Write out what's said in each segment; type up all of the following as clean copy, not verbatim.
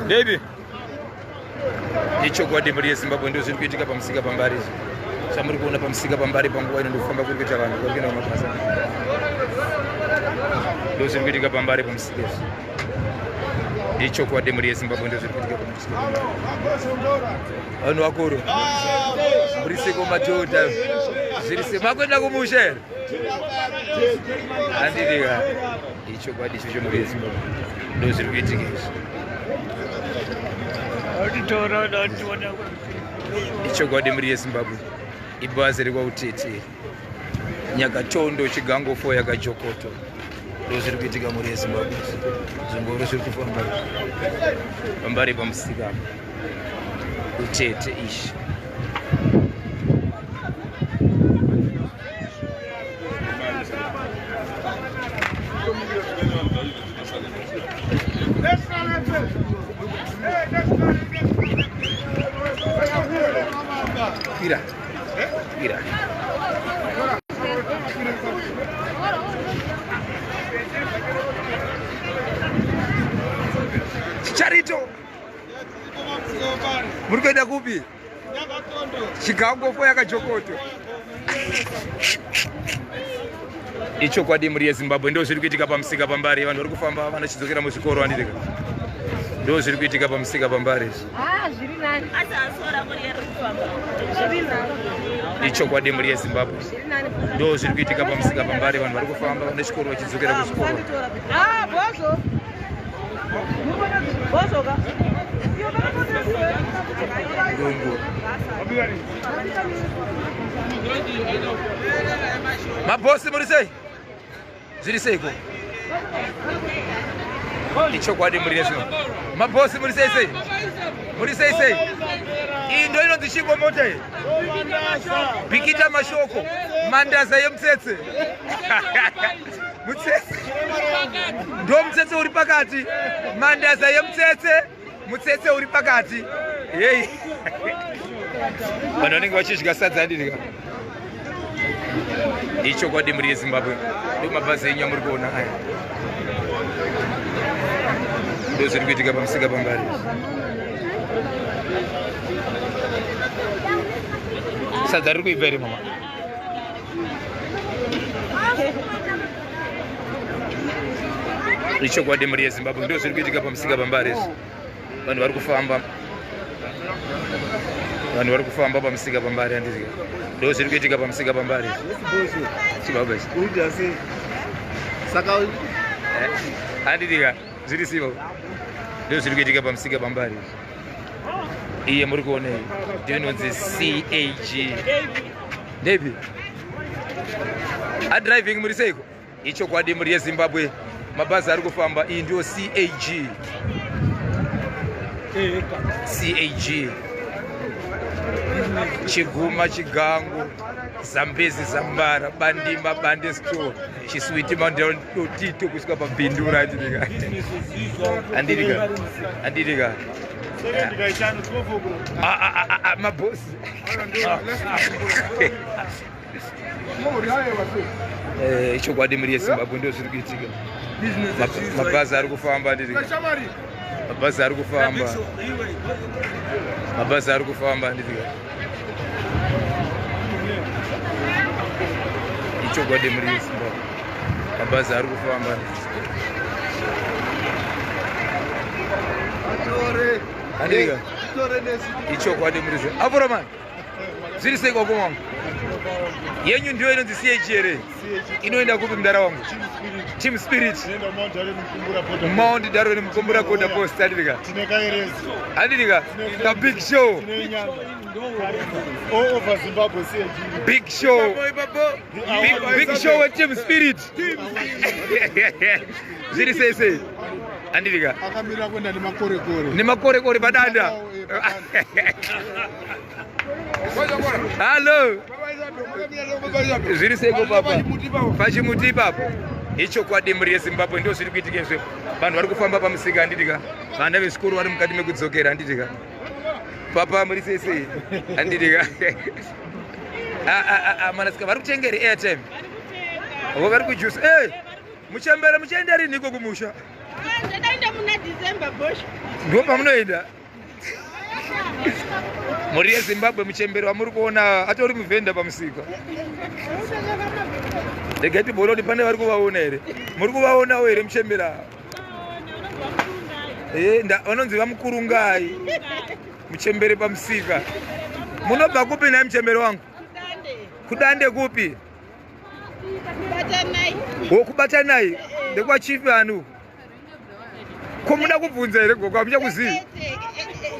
Baby. Ichokwadi muri yeZimbabwe ndo zviri kuitika pamusika pambari. Chamuri kuona pamusika pambari panguva ino ndofamba kuri kuita vanhu kwakina mabasa. Ndo zviri kuitika pambari pamusika. Ichokwadi muri yeZimbabwe ndo zviri kuitika pamusika. Vanhu vakuru. Muri seko madhodha. Zviri se makwenda kumusha here. Handidika. Ichokwadi icho muri yeZimbabwe ndo zviri kuitika izvi. Ichokwadi muri yeZimbabwe ibhazi rekwautete Nyakatondo Chigangofo yakajokoto ndo zviri kuitika muri yeZimbabwe. Zvingoro zviri kufamba pambari pamusika utete ishi. Mira. Mira. Charito. Muri kuenda kupi? Chigangofo yakajokoto. Ichokwadi muri yeZimbabwe ndo zviri kuitika pamusika pambari. Vanhu vari kufamba vanochidzokera muzvikoro handidika. Ndo zviri kuitika pamusika pambari. Zviri nani? Asasora muri kufamba. Zviri nani? Ichokwadi muri yeZimbabwe ndo zviri kuitika pamusika pambari. Vanhu vari kufamba vanochikoro vachidzokera kuzvikoro. Bozo. Bozo ka? Rungu. Mabosi muri sei? Zviri seiko? Ichokwadi muri yeZimbabwe. Mabosi muri sei sei? Muri sei sei? Iyi ndo inonzi Shingo mota iyi. Bhikita mashoko. Mandaza yemutsetse. Mutsetse. Ndo mutsetse uri pakati. Mandaza yemutsetse. Mutsetse uri pakati. Hey. Vanhu vanenge vachidya sadza handidika. Ichokwadi muri yeZimbabwe ndo mabhazi enyu amuri kuona aya. Ndo zviri kuitika pamusika pambari. Sadza riri kuibva here mama? Ichokwadi muri yeZimbabwe ndo zviri kuitika pamusika pambari. Vanhu vari kufamba. Vanhu vari kufamba pamusika pambari handidika. Ndo zviri kuitika pamusika pambari. Chibaba ichi. Uita sei? Saka handidika zviri sivo. Ndo zviri kuitika pamusika pambari. Iye muri kuona iyi ndo inonzi CAG. Ndepi? Adriving muri seiko? Ichokwadi muri yeZimbabwe mabhazi ari kufamba. Iyi ndio CAG. CAG. Chiguma Chigango Zambezi Zambara Bandima Bande Store Chiswiti Mandel Tito kusvika pabhindura handidika. Handidika. Handidika. Mabosi. Ichokwadi muri yeZimbabwe ndo zviri kuitika. Mabhazi ari kufamba handidika. Mabhazi ari kufamba. Mabhazi ari kufamba handidika. Ichokwadi muri yeZimbabwe. Mabhazi ari kufamba. Handidika. Ichokwadi muri yeZimbabwe. Avura zviri seiko kumwangu? Yenyu ndio inonzi CAG here. Inoenda kupi mdara wangu? Team Spirit. Mount Darwin Mkombura Koda Post handidika. Handidika. The big show. all over Zimbabwe CAG. Big show. Big show with Team Spirit. Zviri sei. Handidika. Akamira kwenda nemakore-kore. Nemakore-kore padanda. Hello. Zviri seiko papa? Pachimuti ipapo. Ichokwadi muri yeZimbabwe ndo zviri kuitika izvo. Vanhu vari kufamba pamusika handidika. Vana vezvikoro vari mukati mekudzokera handidika. Papa muri sei handidika. Manasika vari kutengera airtime. Vari kujuice. Muchembera muchienda rini iko kumusha? ndo pamunoenda muri yezimbabwe muchemberi wamuri kuona atori muvhenda pamusika ndegati borodi pane vari kuvaona here muri kuvaonawo here muchemberi ava vanonzi vamukurungai muchemberi pamusika munobva kupi naye muchemberi wangu kudande kupi kubatanai ndekwachifi anu ko muda kubvunza here goka muchakuzivi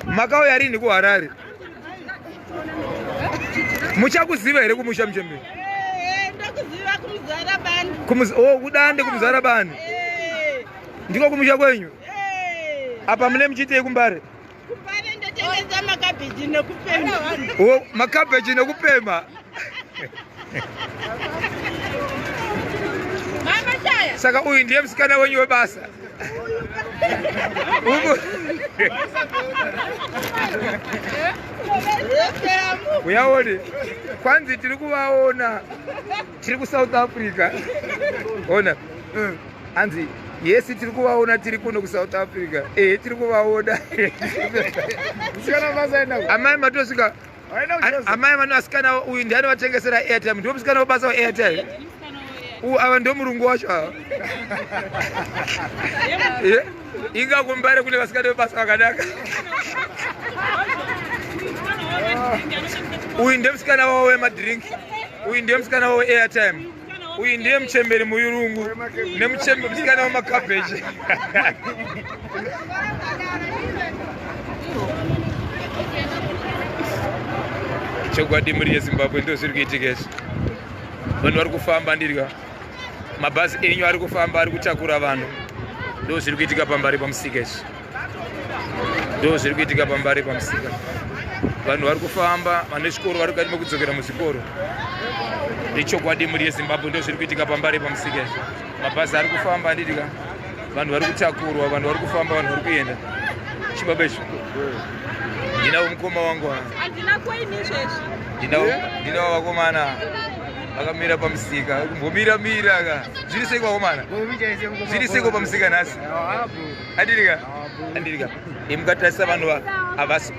makauya rini kuharare muchakuziva here kumusha muchemberi kudande kumuzara bani ndiko kumusha kwenyu apa mune muchiitei kumbare makabheji nekupema saka uyu ndiye musikana wenyu webasa uyaone kwanzi tiri kuvaona tiri kuSouth Africa ona hanzi yesi tiri kuvaona tiri kuno kuSouth Africa tiri kuvaona amai matosvika amai manoasikana uyu ndiani vatengesera airtime ndo musikana webasa waairtime ava ndo murungu wacho ava inga kumbare kune vasikana vebasa vakanaka uyu ndiye musikana wavo wemadhiringi uyu ndiye musikana wavo airtime uyu ndiye muchemberi muyurungu nemuchemberi musikana wamakabheji chokwadi muri yezimbabwe ndo zviri kuitika izvi vanhu vari kufamba ndirya mabhazi enyu ari kufamba ari kutakura vanhu ndo zviri kuitika pambari pamusika izvi ndo zviri kuitika pambari pamusika vanhu vari kufamba vane zvikoro vari kukati mekudzokera muzvikoro nechokwadi muri yezimbabwe ndo zviri kuitika pambari pamusika izvi mabhazi ari kufamba ndirya vanhu vari kutakurwa vanhu vari kufamba vanhu vari kuenda chibaba izvi ndinawo mukoma wangu ndinawo vakomana vakamira pamusika kumbomira ka zviri sei vakomana zviri sei pamusika nhasi andirika mukatarisa vanhu havasi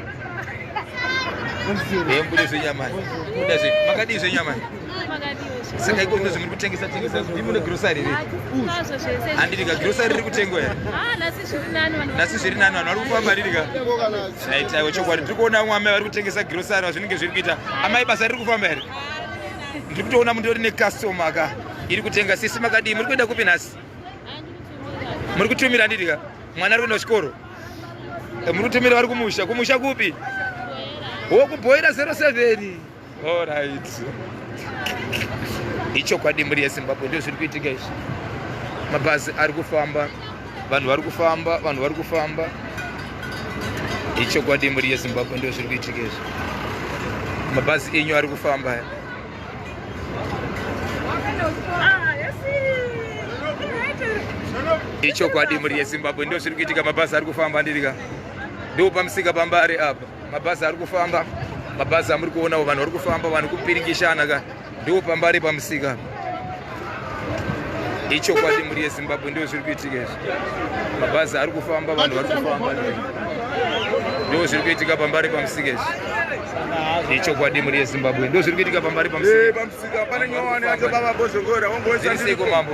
mbude zvenyamani makadii zvenyamani saka iko ndo zvimuri kutengesa ndimune grosari ri andirika grosari riri kutengwa here nasi zviri nani vanhu vari kufamba andirika aitaiwo chokwadi tiri kuona vamwe amai vari kutengesa grosari zvinenge zviri kuita amai basa riri kufamba here ndiri kutoona mutori nekastoma aka iri kutenga sisi makadii muri kuenda kupi nhasi muri kutumira andirika mwana ari kuenda kuchikoro muri kutumira vari kumusha kupi wokubhoira 07 allright ichokwadi muri yezimbabwe ndo zviri kuitika izvi mabhazi ari kufamba vanhu vari kufamba vanhu vari kufamba ichokwadi muri yezimbabwe ndo zviri kuitika izvi mabhazi enyu ari kufamba ichokwadi muri yezimbabwe ndo zviri kuitika mabhazi ari kufamba ndirika ndo pamusika pambare apa mabhazi ari kufamba mabhazi amuri kuonawo vanhu vari kufamba vanhu kupiringishana ka ndo pambare pamusika ichokwadi muri yezimbabwe ndo zviri kuitika izvi mabhazi ari kufamba vanhu vari kufamba ndo zviri kuitika pambare pamusika izvi ichokwadi muri yezimbabwe ndo zviri kuitika pambare pamusika pane nyowani acho baba bozongora zviri seiko mambo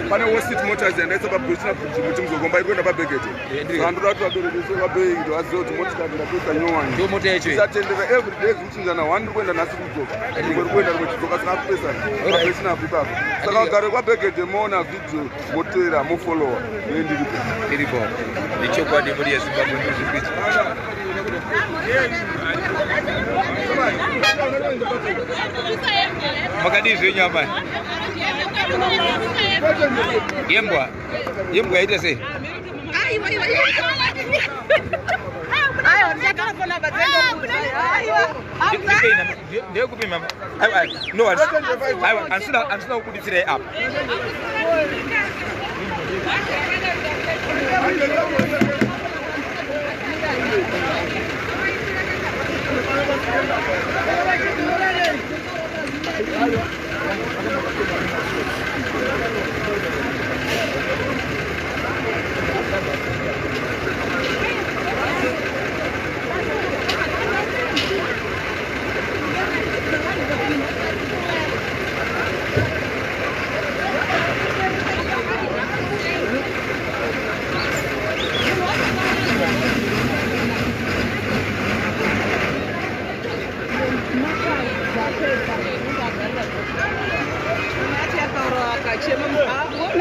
pane Wallstreet Motors yandaisa pabushina kuti muzokomba iri kuenda pabhegeti andoda kuti vabereke vabheki vazive kuti motikari ndakuisa nyowani ndo mota yacho isatendeka everyday zvimuchinjana 1 iri kuenda nhasi kudzoka rimwe ri kuenda rimwe chidzoka sina kupesana pabheshina apipapo saka vagare kwabhegeti moona vhidhio motera mofolowa ndiripo iripo ichokwadi muri yezimbabwe ndo zviri kuitika makadii zvenyama yembwa yaita sei ndekupi mama no handisina kubuditsirai apa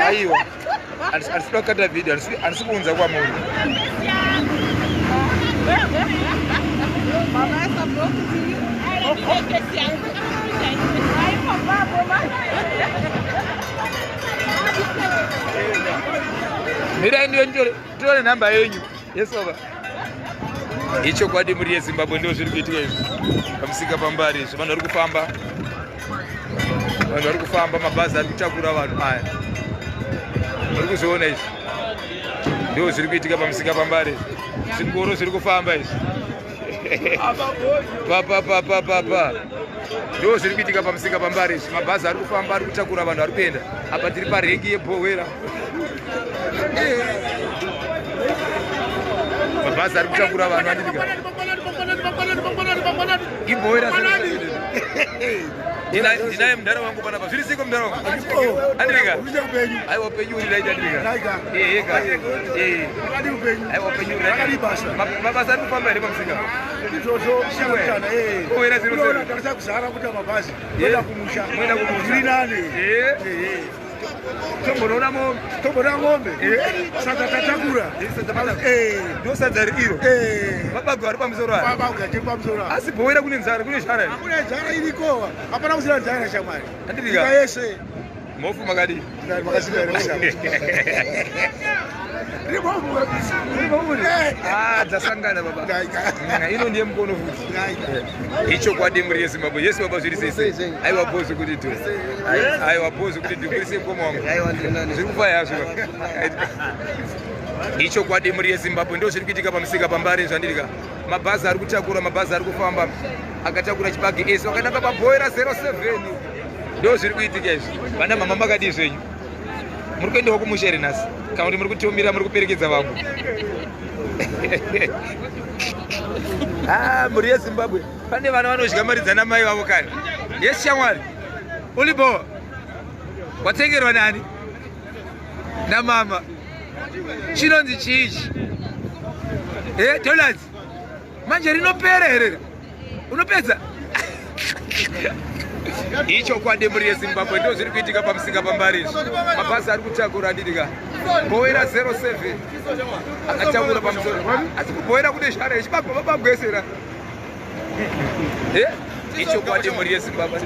aiwa arisida kukata vhidhio arisi kuunza kwamuri mirai nditore nhamba yenyu yesova ichokwadi muri yezimbabwe ndo zviri kuitika izvi pamusika pambari izvi vanhu vari kufamba mabhazi ari kutakura vanhu aya muri kuzviona izvi ndo zviri kuitika pamusika pambari zvingoro zviri kufamba izvi papapapapapa ndo zviri kuitika pamusika pambari izvi mabhazi ari kufamba ari kutakura vanhu ari kuenda apa tiri parengi yebhowera mabhazi ari kutakura vanhu andidika ibhowera ndinaye mudhara wangu panapa zviri siko mudhara wangu andidika aiwa upenyu uri raita andidika aiwa upenyu uri raita mabasa ari kufamba here pamusika bhowera mwenda kumusha tombonoona mombe sadza tatakura ndosadza iro mabago ari pamusoro asi bhowera kune nzara kune shara iriko hapana kusina nzara shamwari andidika yese mofu makadi dzasangana baba ino ndiye mukono futi ichokwadi muri yezimbabwe yesu baba zviri sese aiwa bhozi kuti tu aiwa bhozi kuti ndikurise mukoma wangu zviri kufaya hazvo ichokwadi muri yezimbabwe ndo zviri kuitika pamusika pambari zvandidika mabhazi ari kutakura mabhazi ari kufamba akatakura chibage esi wakananga pabhowera 07 ndo zviri kuitika izvi vana mama makadi zvenyu muri kuendawo kumushere nhasi kana kuti muri kutomira muri kuperekedza vangu muri yezimbabwe pane vana vanodya maridza namai vavo kare yesi shamwari ulipo watengerwa nani namama chinonzi chiichi dollars manje rinopera here unopedza ichokwadi muri yezimbabwe ndo zviri kuitika pamusika pambari izvi mabhazi ari kutakura andidika bhowera 07 akatakura pamusoro asi kubhowera kune shara ichibagwa mabagwesera ichokwadi muri yezimbabwe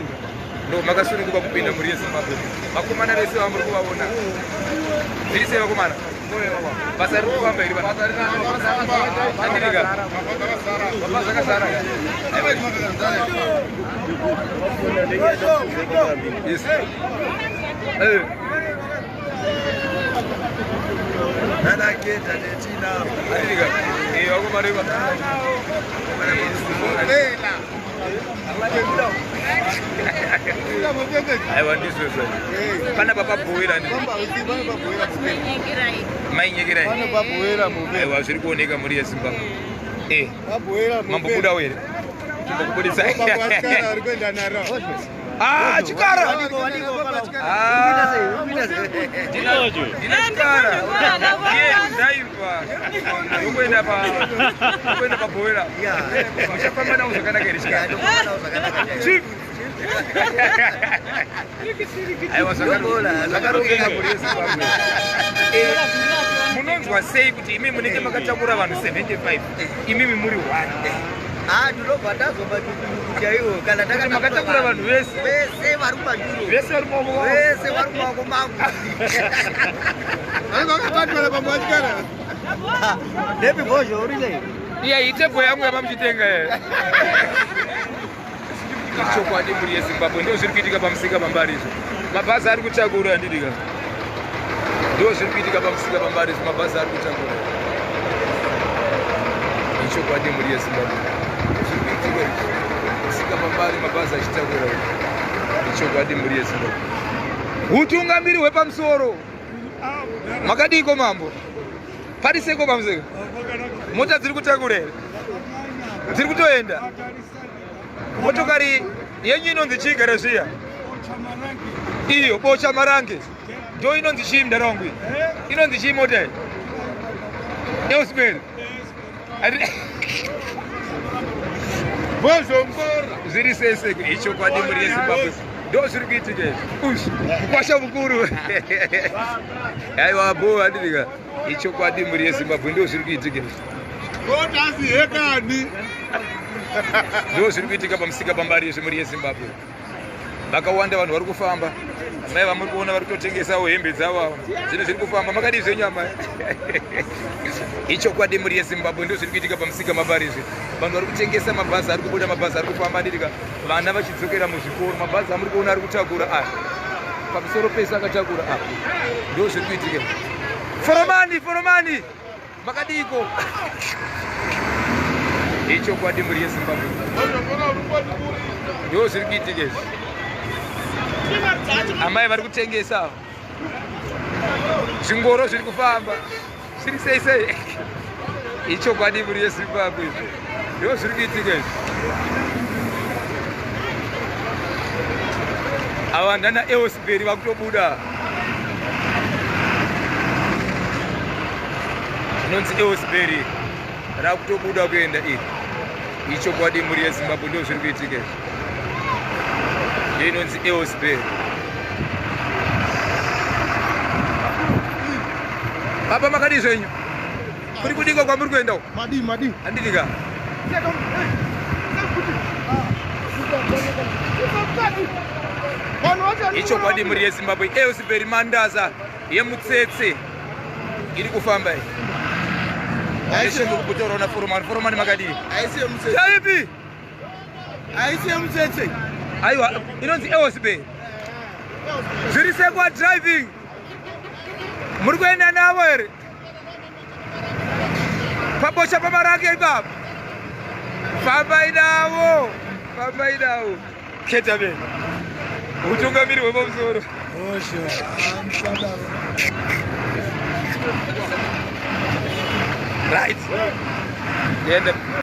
ndo makasununguka kupinda muri yezimbabwe vakomana vese vamuri kuvaona zviri sei vakomana basa riri kufamba iri andidika mabhazi akazara yes nana keta netina andidika wakomareva aiwa ndizvezva pana papabhowera mainyekerai aiwa zviri kuoneka muri yezimbabwe mambobudawo here timbokubudisai chikara ndina chikara ndaiva yokuenda pabhowera muchafamba nawo zvakanaka here chikara aiwa zvakarongeka muri yezimbabwe munonzwa sei kuti imi munenge makatakura vanhu 75 imimi muri 1 ndinobva ndazomba chaiwo kana makatakura vanhu vese vari kumaduro vese vari mumaoko mangu vakatatora pamwachikara ndepibhozho urile iya itepo yangu yapamuchitenga ichokwadi muri yezimbabwe ndo zviri kuitika pamusika pambari izvo mabhazi ari kutakura andidika ndo zviri kuitika pamusika pambari izvo mabhazi ari kutakura ichokwadi muri yezimbabwe musika pambari mabhazi achitakura ichokwadi muri yezimbabwe utungamiri hwepamusoro makadiko mambo pariseko pamusika mota dziri kutakura here dziri kutoenda motokari yenyu inonzi chigara zviya iyo bocha marange ndo inonzi chii mudhara wangu inonzi chii mota iyi eusmeri zviri sese ichokwadi muri yezimbabwe ndo zviri kuitika izvi mukwasha mukuru aiwa bo handinika ichokwadi mhuri yezimbabwe ndo zviri kuitika izvi ndo zviri kuitika pamusika pambari yezvemhuri yezimbabwe vakawanda vanhu vari kufamba mai vamuri kuona vari kutotengesawo hembe dzavo zvinhu zviri kufamba makadii zvenyama ichokwadi mhuri yezimbabwe ndo zviri kuitika pamusika mambari izvi vanhu vari kutengesa mabhazi ari kubuda mabhazi ari kufamba handinika vana vachidzokera muzvikoro mabhazi amuri kuona ari kutakura pamusoro pese akatakura ndo zviri kuitika foromani makadiko ichokwadi mhuri yezimbabwe ndo zviri kuitika izvi amai vari kutengesa zvingoro zviri kufamba zviri sei ichokwadi mhuri yezimbabwe ndo zviri kuitika izvi ava ndana eosbury vakutobuda inonzi eosbury rakutobuda kuenda iri ichokwadi mhuri yezimbabwe ndo zviri kuitika izvi inonzi eosbury papa makadii zvenyu kuri kudika kwamuri kuendawo madi handidika ichokwadi mhuri yezimbabwe eosbury mandaza yemutsetse iri kufamba aishekutauraona foromani makadii chaipi aisi yemutsetse aiwa inonzi eosbury zviri sekwa driving muri kuenda navo here pabosha pamarake ipapo fambai navo keta veni utungamiri hwepamusoro right